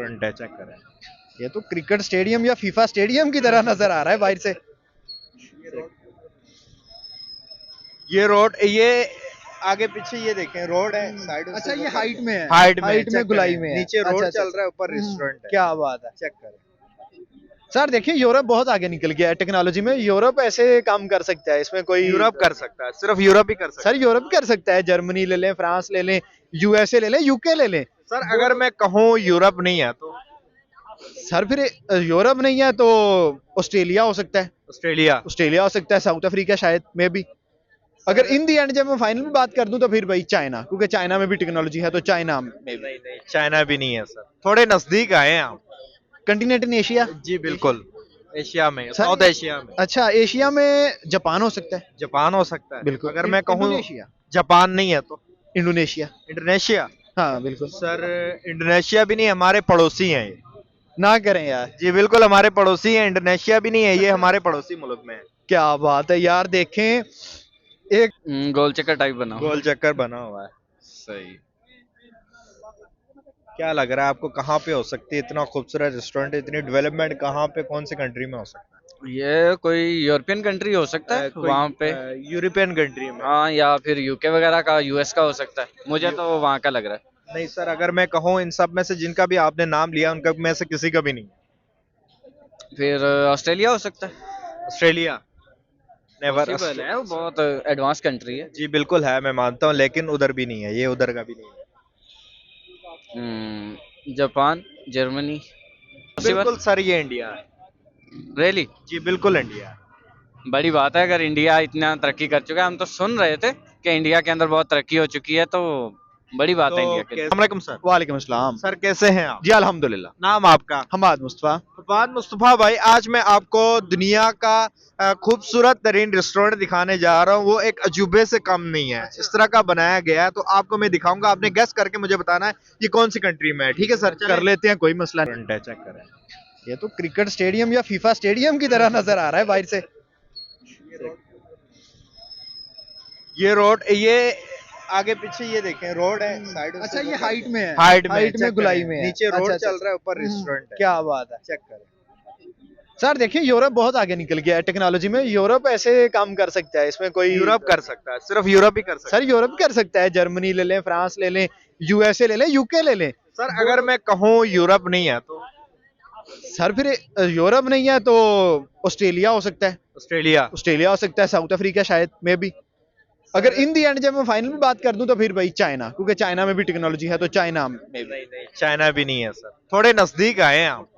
Restaurant है, check करें। ये तो क्रिकेट स्टेडियम या फीफा स्टेडियम की तरह नजर आ रहा है बाहर से। ये रोड, ये आगे पीछे ये देखें, रोड है साइड। अच्छा, ये हाइट में है, हाइट हाइट में गुलाई में है। नीचे रोड अच्छा, चल रहा है, ऊपर रेस्टोरेंट है। क्या बात है चेक करें सर। देखिए यूरोप बहुत आगे निकल गया है टेक्नोलॉजी में। यूरोप ऐसे काम कर सकता है, इसमें कोई यूरोप कर सकता है, सिर्फ यूरोप ही कर सकता सर यूरोप कर सकता है। जर्मनी ले लें, फ्रांस ले लें, यूएसए ले लें, यूके ले लें। है। सर अगर मैं कहूँ यूरोप नहीं है तो सर फिर यूरोप नहीं है तो ऑस्ट्रेलिया हो सकता है। ऑस्ट्रेलिया। ऑस्ट्रेलिया हो सकता है, साउथ अफ्रीका शायद में भी। अगर इन दी एंड जब मैं फाइनल में बात कर दूं तो फिर भाई चाइना, क्योंकि चाइना में भी टेक्नोलॉजी है, तो चाइना में भी। नहीं, चाइना भी नहीं है सर, थोड़े नजदीक आए हैं आप। Continent in Asia. जी बिल्कुल, एशिया में, सर, साउथ एशिया में। अच्छा, एशिया में जापान हो सकता है। जापान हो सकता है बिल्कुल। अगर मैं कहूँ। इंडोनेशिया। जापान नहीं है तो इंडोनेशिया। इंडोनेशिया। हाँ बिल्कुल। सर इंडोनेशिया भी नहीं, हमारे पड़ोसी हैं ये। ना करें यार। जी बिल्कुल, हमारे पड़ोसी हैं। इंडोनेशिया भी नहीं है, ये हमारे पड़ोसी मुल्क में है। क्या बात है यार। देखें एक गोल चक्कर टाइप बना हुआ। गोल चक्कर बना हुआ है। सही। क्या लग रहा है आपको, कहाँ पे हो सकती है इतना खूबसूरत रेस्टोरेंट, इतनी डेवलपमेंट कहाँ पे, कौन सी कंट्री में हो सकता है? ये कोई यूरोपियन कंट्री हो सकता है वहाँ पे। यूरोपियन कंट्री में। हाँ, या फिर यूके वगैरह का, यूएस का हो सकता है। मुझे तो वहाँ का लग रहा है। नहीं सर, अगर मैं कहूँ इन सब में से जिनका भी आपने नाम लिया, उनका में से किसी का भी नहीं। फिर ऑस्ट्रेलिया हो सकता है। Australia never. पॉसिबल है, वो बहुत एडवांस कंट्री है। जी बिल्कुल है, मैं मानता हूँ, लेकिन उधर भी नहीं है, ये उधर का भी नहीं है। Japan, Germany. बिल्कुल सर, ये इंडिया है। रियली? जी बिल्कुल इंडिया है। बड़ी बात है अगर इंडिया इतना तरक्की कर चुका है। हम तो सुन रहे थे कि इंडिया के अंदर बहुत तरक्की हो चुकी है, तो बड़ी बात है इंडिया के लिए। अस्सलाम वालेकुम सर। वालेकुम अस्सलाम। सर कैसे हैं आप? जी अल्हम्दुलिल्लाह। नाम आपका? हमाद मुस्तफा। फवाद मुस्तफा भाई, आज मैं आपको दुनिया का खूबसूरत तरीन रेस्टोरेंट दिखाने जा रहा हूँ। वो एक अजूबे से कम नहीं है, इस तरह का बनाया गया है, तो आपको मैं दिखाऊंगा। आपने गेस करके मुझे बताना है ये कौन सी कंट्री में है, ठीक है सर? कर लेते हैं, कोई मसला नहीं। रेस्टोरेंट है, चेक करें। ये तो क्रिकेट स्टेडियम या फीफा स्टेडियम की तरह नजर आ रहा है बाहर से। ये रोड, ये आगे पीछे ये देखें, रोड है साइड। अच्छा, ये हाइट में है, हाइट में में गुलाई में है। नीचे रोड अच्छा, चल रहा है, ऊपर रेस्टोरेंट है। क्या बात है चेक करें सर। देखिए यूरोप बहुत आगे निकल गया है टेक्नोलॉजी में। यूरोप ऐसे काम कर सकता है, इसमें कोई यूरोप कर सकता है, सिर्फ यूरोप ही कर सकता सर यूरोप कर सकता है। जर्मनी ले लें, फ्रांस ले लें, यूएसए ले लें, यूके ले लें। है। सर अगर मैं कहूँ यूरोप नहीं है तो सर फिर यूरोप नहीं है तो ऑस्ट्रेलिया हो सकता है। ऑस्ट्रेलिया। ऑस्ट्रेलिया हो सकता है, साउथ अफ्रीका शायद में भी। अगर इन दी एंड जब मैं फाइनल में बात कर दूं तो फिर भाई चाइना, क्योंकि चाइना में भी टेक्नोलॉजी है, तो चाइना में भी। नहीं, चाइना भी नहीं है सर, थोड़े नजदीक आए हैं आप।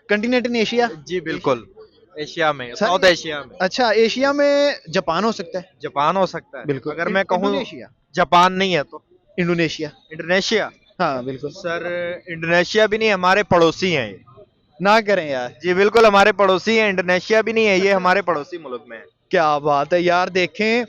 Continent in Asia. जी बिल्कुल, एशिया में, सर, साउथ एशिया में। अच्छा, एशिया में जापान हो सकता है। जापान हो सकता है बिल्कुल। अगर मैं कहूँ। इंडोनेशिया। जापान नहीं है तो इंडोनेशिया। इंडोनेशिया। हाँ बिल्कुल। सर इंडोनेशिया भी नहीं, हमारे पड़ोसी हैं ये। ना करें यार। जी बिल्कुल, हमारे पड़ोसी हैं। इंडोनेशिया भी नहीं है, ये हमारे पड़ोसी मुल्क में है। क्या बात है यार। देखें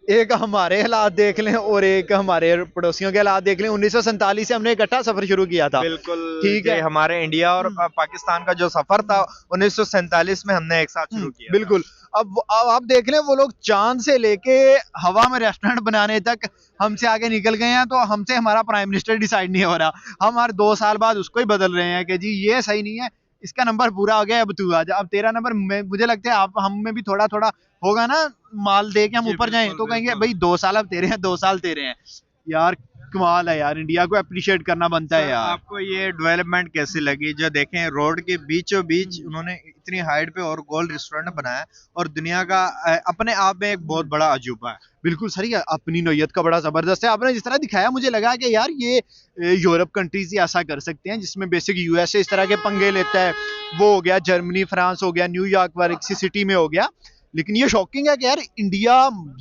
एक हमारे हालात देख लें और एक हमारे पड़ोसियों के हालात देख लें। 1947 से हमने इकट्ठा सफर शुरू किया था। बिल्कुल ठीक है। हमारे इंडिया और पाकिस्तान का जो सफर था 1947 में हमने एक साथ शुरू किया। बिल्कुल। अब आप देख लें, वो लोग चांद से लेके हवा में रेस्टोरेंट बनाने तक हमसे आगे निकल गए हैं, तो हमसे हमारा प्राइम मिनिस्टर डिसाइड नहीं हो रहा। हम हर 2 साल बाद उसको ही बदल रहे हैं कि जी ये सही नहीं है, इसका नंबर पूरा हो गया, अब तू आ जा, अब तेरा नंबर। मुझे लगता है आप हम में भी थोड़ा थोड़ा होगा ना, माल दे के हम जी, ऊपर जाएं तो बिल्कुल, कहेंगे बिल्कुल। भाई 2 साल अब तेरे हैं, 2 साल तेरे हैं। यार कमाल है यार, इंडिया को अप्रिशिएट करना बनता है सर, यार। आपको ये डेवलपमेंट कैसी लगी? जो देखें रोड के बीचों बीच उन्होंने इतनी हाइट पे और गोल रेस्टोरेंट बनाया, और दुनिया का अपने आप में एक बहुत बड़ा अजूबा है। बिल्कुल सही है, अपनी नौयत का बड़ा जबरदस्त है। आपने जिस तरह दिखाया, मुझे लगा कि यार ये यूरोप कंट्रीज ही ऐसा कर सकते हैं, जिसमें बेसिक यूएसए इस तरह के पंगे लेता है। वो हो गया जर्मनी, फ्रांस हो गया, न्यूयॉर्क वाली सिटी में हो गया। लेकिन ये शॉकिंग है कि यार इंडिया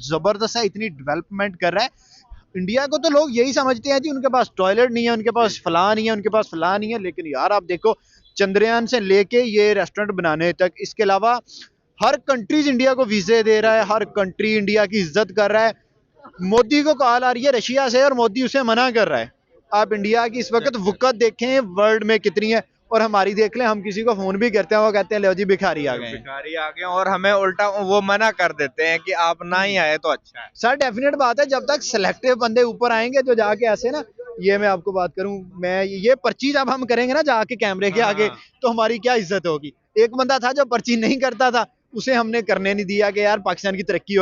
जबरदस्त है, इतनी डेवलपमेंट कर रहा है। इंडिया को तो लोग यही समझते हैं जी उनके पास टॉयलेट नहीं है, उनके पास फलां नहीं है, उनके पास फलां नहीं है। लेकिन यार आप देखो, चंद्रयान से लेके ये रेस्टोरेंट बनाने तक, इसके अलावा हर कंट्रीज इंडिया को वीजे दे रहा है, हर कंट्री इंडिया की इज्जत कर रहा है। मोदी को कॉल आ रही है रशिया से और मोदी उसे मना कर रहा है। आप इंडिया की इस वक्त वक़्त देखें वर्ल्ड में कितनी है, और हमारी देख लें, हम किसी को फोन भी करते हैं, वो कहते हैं लो जी भिखारी आ गए हैं। भिखारी आ गए, और हमें उल्टा वो मना कर देते हैं कि आप ना ही आए तो अच्छा है। सर डेफिनेट बात है, जब तक सिलेक्टिव बंदे ऊपर आएंगे जो जाके ऐसे ना ये मैं आपको बात करूं, मैं ये पर्ची जब हम करेंगे ना जाके कैमरे के आगे, तो हमारी क्या इज्जत होगी। एक बंदा था जो पर्ची नहीं करता था, उसे हमने करने नहीं दिया कि यार पाकिस्तान की तरक्की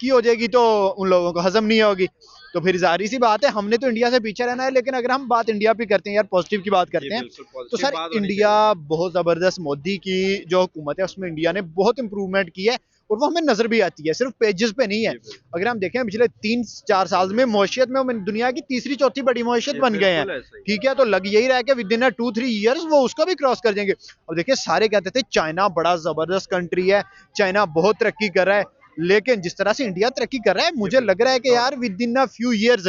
हो जाएगी तो उन लोगों को हजम नहीं होगी। तो फिर जाहिर सी बात है हमने तो इंडिया से पीछे रहना है। लेकिन अगर हम बात इंडिया पे करते हैं यार, पॉजिटिव की बात करते हैं, तो सर इंडिया बहुत जबरदस्त, मोदी की जो हुकूमत है उसमें इंडिया ने बहुत इंप्रूवमेंट की है और वो हमें नजर भी आती है, सिर्फ पेजेस पे नहीं है। अगर हम देखें पिछले 3-4 साल में मॉइशियत में हम दुनिया की तीसरी चौथी बड़ी मॉइशियत बन गए हैं, ठीक है। तो लग यही रहा है कि विद इन 2-3 ईयर्स वो उसको भी क्रॉस कर जाएंगे। अब देखिए सारे कहते थे चाइना बड़ा जबरदस्त कंट्री है, चाइना बहुत तरक्की कर रहा है, लेकिन जिस तरह से इंडिया तरक्की कर रहा है मुझे लग रहा है कि यार with in a few years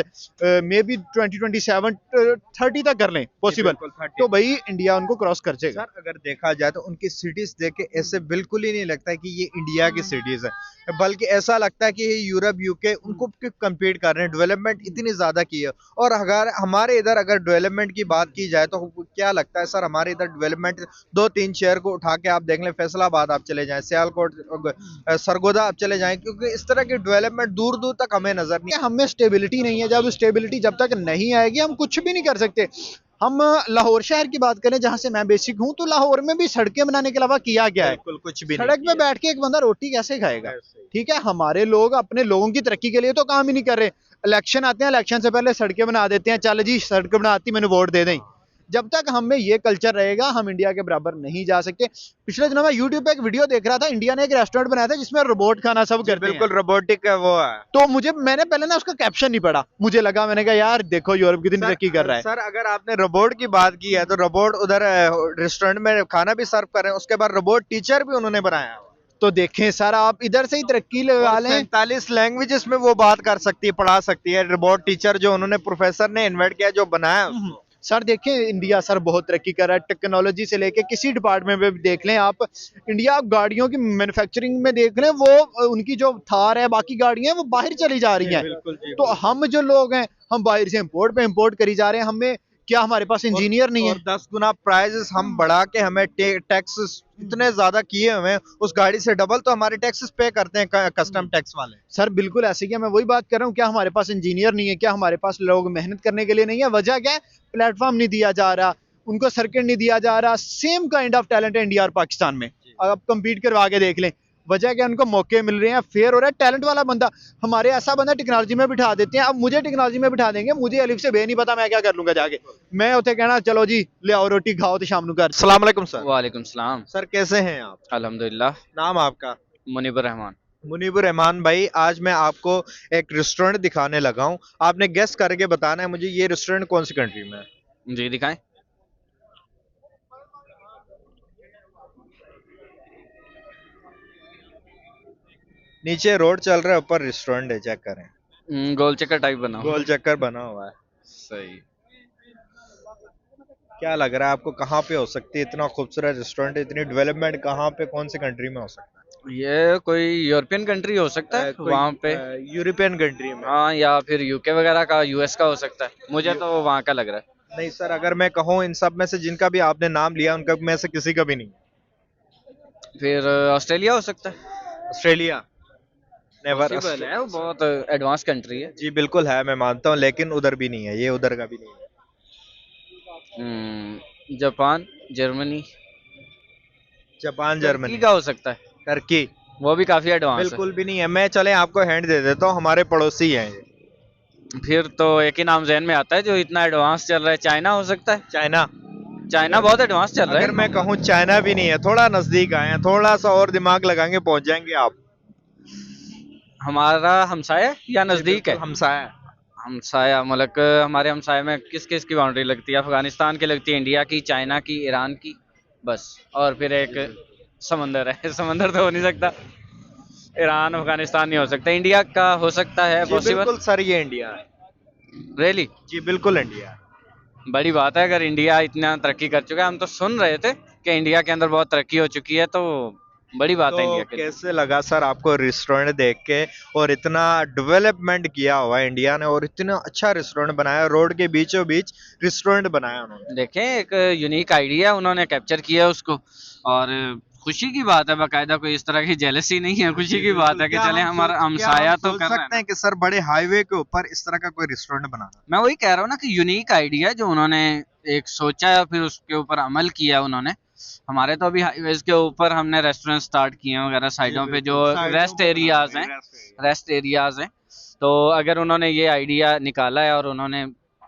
may be 2027-30 तक कर लें पॉसिबल, तो भाई इंडिया उनको क्रॉस कर जाएगा। सर अगर देखा जाए तो उनकी सिटीज देख के ऐसे बिल्कुल ही नहीं लगता है कि ये इंडिया की सिटीज है, बल्कि ऐसा लगता है कि ये यूरोप यूके उनको कम्पीट कर रहे हैं, डेवलपमेंट इतनी ज्यादा की है। और अगर हमारे इधर अगर डेवलपमेंट की बात की जाए तो क्या लगता है सर, हमारे इधर डेवलपमेंट 2-3 शहर को उठा के आप देख लें, फैसलाबाद आप चले जाएं, सियालकोट, सरगोदा आप चले जाएं, क्योंकि इस तरह की डेवलपमेंट दूर दूर तक हमें नजर नहीं। हमें स्टेबिलिटी नहीं है, जब स्टेबिलिटी जब तक नहीं आएगी हम कुछ भी नहीं कर सकते। हम लाहौर शहर की बात करें जहां से मैं बेसिक हूं, तो लाहौर में भी सड़कें बनाने के अलावा किया गया है, बिल्कुल कुछ भी सड़क पे बैठ के एक बंदा रोटी कैसे खाएगा, ठीक है। हमारे लोग अपने लोगों की तरक्की के लिए तो काम ही नहीं कर रहे। इलेक्शन आते हैं, इलेक्शन से पहले सड़कें बना देते हैं, चल जी सड़क बनाती मैंने वोट दे दें। जब तक हमें ये कल्चर रहेगा हम इंडिया के बराबर नहीं जा सकते। पिछले दिनों में यूट्यूब पे एक वीडियो देख रहा था, इंडिया ने एक रेस्टोरेंट बनाया था जिसमें रोबोट खाना सब करते हैं। बिल्कुल रोबोटिक है वो है। तो मैंने पहले ना उसका कैप्शन नहीं पढ़ा, मुझे लगा, मैंने कहा यार देखो यूरोप कितनी तरक्की कर रहा है। सर अगर आपने रोबोट की बात की है तो रोबोट उधर रेस्टोरेंट में खाना भी सर्व कर रहे हैं, उसके बाद रोबोट टीचर भी उन्होंने बनाया। तो देखें सर आप इधर से ही तरक्की लगा लें। 47 लैंग्वेजेस में वो बात कर सकती है, पढ़ा सकती है। रोबोट टीचर जो उन्होंने प्रोफेसर ने इन्वेंट किया, जो बनाया उसको। सर देखें इंडिया सर बहुत तरक्की कर रहा है, टेक्नोलॉजी से लेके किसी डिपार्टमेंट में भी देख लें आप। इंडिया गाड़ियों की मैन्युफैक्चरिंग में देख लें, वो उनकी जो थार है बाकी गाड़ियां हैं वो बाहर चली जा रही हैं। तो हम जो लोग हैं हम बाहर से इंपोर्ट पे इंपोर्ट करी जा रहे हैं। हमें क्या हमारे पास इंजीनियर नहीं है? 10 गुना प्राइजेस हम बढ़ा के हमें टैक्सेस इतने ज्यादा किए हुए हैं, उस गाड़ी से डबल तो हमारे टैक्सेस पे करते हैं कस्टम टैक्स वाले। सर बिल्कुल ऐसे क्या, मैं वही बात कर रहा हूँ, क्या हमारे पास इंजीनियर नहीं है? क्या हमारे पास लोग मेहनत करने के लिए नहीं है? वजह क्या है? प्लेटफॉर्म नहीं दिया जा रहा, उनको सर्किट नहीं दिया जा रहा। सेम काइंड ऑफ टैलेंट है इंडिया और पाकिस्तान में, आप कंपीट करवा के देख लें। वजह क्या, उनको मौके मिल रहे हैं, फेयर हो रहा है। टैलेंट वाला बंदा, हमारे ऐसा बंदा टेक्नोलॉजी में बिठा देते हैं। अब मुझे टेक्नोलॉजी में बिठा देंगे, मुझे अलिफ से बे नहीं पता, मैं क्या कर लूंगा जाके? मैं उसे कहना चलो जी ले आओ रोटी खाओ तो शाम को घर। अस्सलाम वालेकुम सर। वालेकुम सलाम। सर कैसे हैं आप? अल्हम्दुलिल्लाह। नाम आपका? मुनीबर रहमान। मुनीबुर रहमान भाई, आज मैं आपको एक रेस्टोरेंट दिखाने लगा हूँ। आपने गेस करके बताना है मुझे ये रेस्टोरेंट कौन सी कंट्री में है। जी दिखाएं। नीचे रोड चल रहा है, ऊपर रेस्टोरेंट है, चेक करें। गोल चक्कर टाइप बना हुआ। गोल चक्कर बना हुआ है। सही। क्या लग रहा है आपको, कहाँ पे हो सकती है इतना खूबसूरत रेस्टोरेंट? इतनी डेवलपमेंट कहाँ पे, कौन सी कंट्री में हो सकता है? ये कोई यूरोपियन कंट्री हो सकता है वहाँ पे। यूरोपियन कंट्री में? हाँ, या फिर यूके वगैरह का, यूएस का हो सकता है, मुझे तो वहाँ का लग रहा है। नहीं सर, अगर मैं कहूँ इन सब में से जिनका भी आपने नाम लिया उनका में से किसी का भी नहीं। फिर ऑस्ट्रेलिया हो सकता है। ऑस्ट्रेलिया? नेवर। पॉसिबल है, वो बहुत एडवांस कंट्री है। जी बिल्कुल है, मैं मानता हूँ, लेकिन उधर भी नहीं है, ये उधर का भी नहीं है। Japan, Germany. Japan, Turkey Germany? का हो सकता है, टर्की? वो भी काफी एडवांस है। बिल्कुल भी नहीं है। मैं चले आपको हैंड दे देता हूँ, हमारे पड़ोसी हैं ये। फिर तो एक ही नाम जहन में आता है जो इतना एडवांस चल रहा है, चाइना हो सकता है। चाइना? चाइना बहुत एडवांस चल रहा अगर है। मैं कहूँ चाइना भी नहीं है, थोड़ा नजदीक आए हैं, थोड़ा सा और दिमाग लगाएंगे पहुंच जाएंगे आप। हमारा हमसाया या नजदीक है? हमसाया। हमसाया मुल्क, हमारे हमसाया में किस किस की बाउंड्री लगती है? अफगानिस्तान की लगती है, इंडिया की, चाइना की, ईरान की, बस। और फिर एक समंदर है। समंदर तो हो नहीं सकता, ईरान अफगानिस्तान नहीं हो सकता। इंडिया का हो सकता है जी पॉसिबल। बिल्कुल सर, ये इंडिया है। रियली? जी बिल्कुल इंडिया है। बड़ी बात है, अगर इंडिया इतना तरक्की कर चुका है। हम तो सुन रहे थे कि इंडिया के अंदर बहुत तरक्की हो चुकी है, तो बड़ी बात है इंडिया तो के लिए। कैसे लगा सर आपको रेस्टोरेंट देख के? और इतना डेवलपमेंट किया हुआ है इंडिया ने, और इतना अच्छा रेस्टोरेंट बनाया, रोड के बीचों बीच रेस्टोरेंट बनाया उन्होंने। देखें, एक यूनिक आइडिया उन्होंने कैप्चर किया उसको, और खुशी की बात है, बाकायदा कोई इस तरह की जेलसी नहीं है, खुशी की बात है कि क्या चले हम हमारा क्या हमसाया हम तो सोच कर रहे सकते हैं। हैं कि सर बड़े हाईवे के ऊपर इस तरह का कोई रेस्टोरेंट बनाना? मैं वही कह रहा हूँ ना कि यूनिक आइडिया जो उन्होंने एक सोचा है फिर उसके ऊपर अमल किया उन्होंने। हमारे तो अभी हाईवेज के ऊपर हमने रेस्टोरेंट स्टार्ट किए हैं वगैरह साइडों पे जो रेस्ट एरियाज हैं, रेस्ट एरियाज हैं। तो अगर उन्होंने ये आइडिया निकाला है और उन्होंने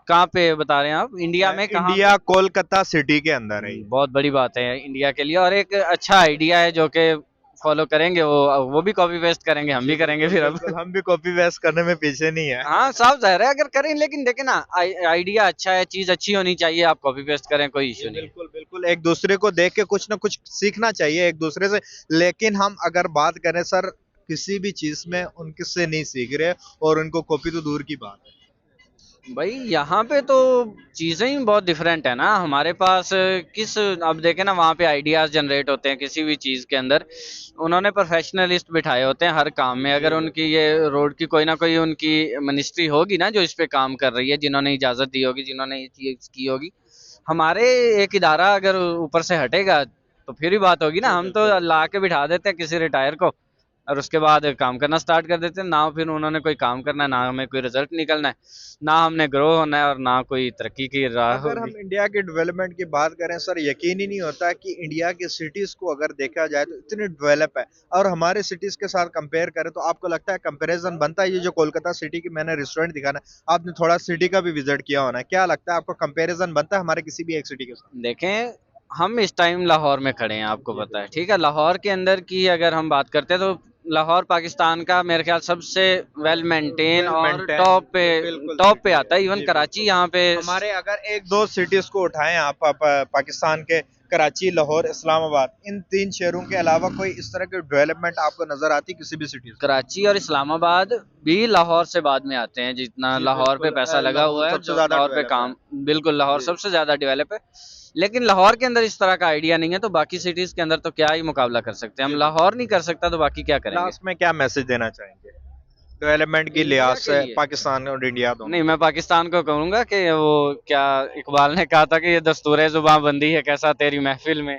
कहाँ पे बता रहे हैं आप, इंडिया में कहाँ इंडिया कोलकाता सिटी के अंदर है ये। बहुत बड़ी बात है इंडिया के लिए और एक अच्छा आइडिया है जो कि फॉलो करेंगे, वो भी कॉपी पेस्ट करेंगे, हम भी करेंगे फिर अब। बिल्कुल, हम भी कॉपी पेस्ट करने में पीछे नहीं है। हाँ साफ जाहिर है अगर करें, लेकिन देखें ना आइडिया अच्छा है, चीज अच्छी होनी चाहिए, आप कॉपी पेस्ट करें कोई इशू नहीं है। बिल्कुल बिल्कुल, एक दूसरे को देख के कुछ ना कुछ सीखना चाहिए एक दूसरे से। लेकिन हम अगर बात करें सर किसी भी चीज में उनके से नहीं सीख रहे, और उनको कॉपी तो दूर की बात है। भाई यहाँ पे तो चीजें ही बहुत डिफरेंट है ना हमारे पास। किस अब देखें ना वहाँ पे आइडियाज जनरेट होते हैं किसी भी चीज के अंदर, उन्होंने प्रोफेशनलिस्ट बिठाए होते हैं हर काम में। अगर उनकी ये रोड की कोई ना कोई उनकी मिनिस्ट्री होगी ना जो इस पे काम कर रही है, जिन्होंने इजाजत दी होगी, जिन्होंने ये चीज की होगी, हमारे एक इदारा अगर ऊपर से हटेगा तो फिर ही बात होगी ना। हम तो ला के बिठा देते हैं किसी रिटायर को और उसके बाद काम करना स्टार्ट कर देते हैं, ना फिर उन्होंने कोई काम करना है, ना हमें कोई रिजल्ट निकलना है, ना हमने ग्रो होना है और ना कोई तरक्की की राह अगर हम होगी। इंडिया के डेवलपमेंट की बात करें सर, यकीन ही नहीं होता कि इंडिया की सिटीज को अगर देखा जाए तो इतनी डेवलप है, और हमारे सिटीज के साथ कंपेयर करें तो आपको लगता है कंपैरिजन बनता है? ये जो कोलकाता सिटी की मैंने रेस्टोरेंट दिखाना, आपने थोड़ा सिटी का भी विजिट किया होना है, क्या लगता है आपको कंपैरिजन बनता है हमारे किसी भी एक सिटी के साथ? देखें हम इस टाइम लाहौर में खड़े हैं, आपको पता है, ठीक है। लाहौर के अंदर की अगर हम बात करते हैं तो लाहौर पाकिस्तान का मेरे ख्याल सबसे वेल मेंटेन वेल और मेंटेन, टॉप बिल्कुल पे सिटी आता है। है इवन जी, कराची बिल्कुल। यहाँ पे हमारे अगर एक दो सिटीज को उठाएं आप पाकिस्तान के, कराची, लाहौर, इस्लामाबाद, इन तीन शहरों के अलावा कोई इस तरह की डेवलपमेंट आपको नजर आती किसी भी सिटी? कराची और इस्लामाबाद भी लाहौर से बाद में आते हैं, जितना जी लाहौर पे बिल्कुल, पैसा लगा लाहौर हुआ है सबसे जो ज्यादा लाहौर पे डेवलप है। काम, बिल्कुल लाहौर जी। सबसे ज्यादा डेवलप है। लेकिन लाहौर के अंदर इस तरह का आइडिया नहीं है तो बाकी सिटीज के अंदर तो क्या ही मुकाबला कर सकते हैं हम। जी, लाहौर नहीं कर सकता तो बाकी क्या करेंगे। लास्ट में क्या मैसेज देना चाहेंगे डेवलपमेंट की इंडिया लिहाज के से, लिए पाकिस्तान और इंडिया दोनों? नहीं, मैं पाकिस्तान को कहूंगा कि वो क्या इकबाल ने कहा था कि ये दस्तूर जुबां बंदी है कैसा तेरी महफिल में,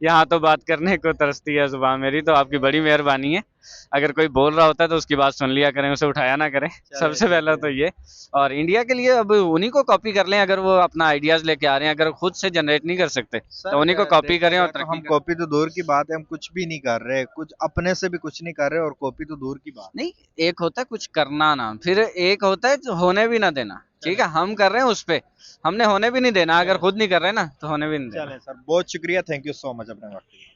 यहाँ तो बात करने को तरसती है जुबां मेरी। तो आपकी बड़ी मेहरबानी है, अगर कोई बोल रहा होता है तो उसकी बात सुन लिया करें, उसे उठाया ना करें। सबसे पहला तो ये। और इंडिया के लिए अब उन्हीं को कॉपी कर लें, अगर वो अपना आइडियाज लेके आ रहे हैं, अगर खुद से जनरेट नहीं कर सकते तो उन्हीं को कॉपी करें और तो तरक्की हम करें। कॉपी तो दूर की बात है, हम कुछ भी नहीं कर रहे, कुछ अपने से भी कुछ नहीं कर रहे, और कॉपी तो दूर की बात नहीं, एक होता है कुछ करना ना, फिर एक होता है जो होने भी ना देना। ठीक है, हम कर रहे हैं उस पे, हमने होने भी नहीं देना। अगर खुद नहीं कर रहे ना तो होने भी नहीं है। देना। चलें सर, बहुत शुक्रिया, थैंक यू सो मच अपने वक्त के लिए।